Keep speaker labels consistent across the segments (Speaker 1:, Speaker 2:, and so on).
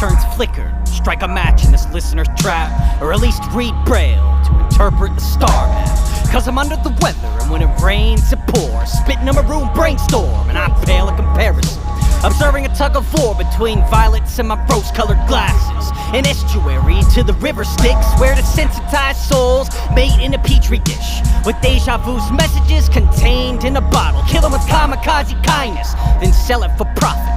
Speaker 1: lanterns flicker. Strike a match in this listener's trap, or at least read Braille to interpret the star map. Cause I'm under the weather, and when it rains it pours. Spitting in my room, brainstorm, and I pale a comparison. Observing a tug of war between violets and my rose-colored glasses. An estuary to the river Styx, where desensitized souls mate in a petri dish, with deja vu's messages contained in a bottle. Kill them with kamikaze kindness, then sell it for profit.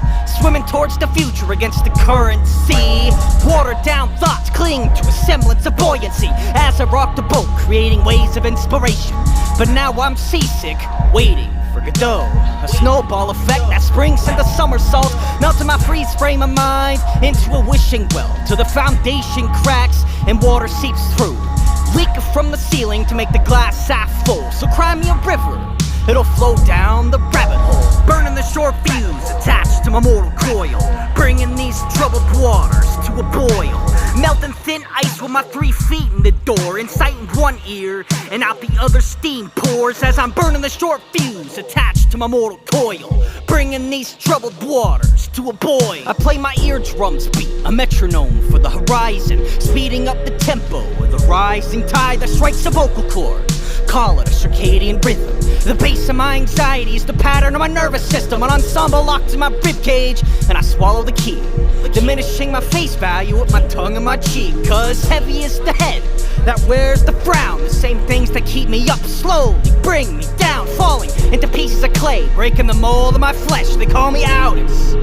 Speaker 1: Swimming towards the future against the current sea. Watered down thoughts cling to a semblance of buoyancy as I rock the boat, creating waves of inspiration. But now I'm seasick, waiting for Godot. A snowball effect that springs into somersaults, melting my freeze frame of mind into a wishing well, till the foundation cracks and water seeps through, leaking from the ceiling to make the glass half full. So cry me a river, it'll flow down the rabbit hole, burning the short fuse attached to my mortal coil, bringing these troubled waters to a boil. Melting thin ice with my 3 feet in the door, inciting one ear and out the other steam pours as I'm burning the short fuse attached to my mortal coil, bringing these troubled waters to a boil. I play my eardrums beat, a metronome for the horizon, speeding up the tempo of the rising tide that strikes a vocal cord. Call it a circadian rhythm. The base of my anxiety is the pattern of my nervous system. An ensemble locked in my ribcage, and I swallow the key, diminishing my face value with my tongue in my cheek. Cause heavy is the head that wears the frown. The same things that keep me up slowly bring me down, falling into pieces of clay, breaking the mold of my flesh. They call me Outis,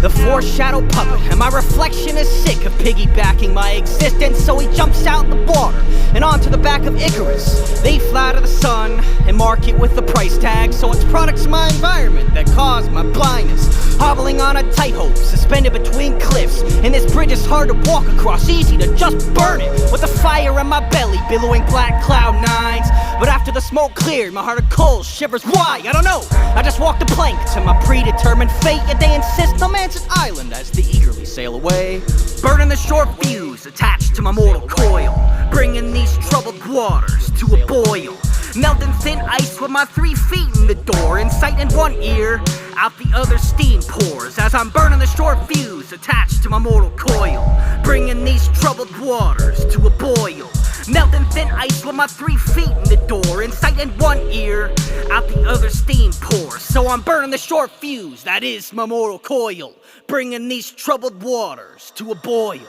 Speaker 1: the foreshadow puppet, and my reflection is sick of piggybacking my existence. So he jumps out in the water and onto the back of Icarus. They fly to the sun and mark it with a price tag, so it's products of my environment that cause my blindness. Hobbling on a tightrope, suspended between cliffs, and this bridge is hard to walk across, easy to just burn it, with the fire in my belly billowing black cloud nines. But after the smoke cleared, my heart of coal shivers. Why? I don't know. I just walk the plank to my predetermined fate, yet they insist no man's an island as they eagerly sail away, burning the short fuse attached to my mortal coil, bringing these troubled waters to a boil. Melting thin ice with my 3 feet in the door, inciting one ear, out the other steam pours as I'm burning the short fuse attached to my mortal coil, bringing these troubled waters to a boil. Melting thin ice with my 3 feet in the door, inciting one ear, out the other steam pours. So I'm burning the short fuse that is my mortal coil, bringing these troubled waters to a boil.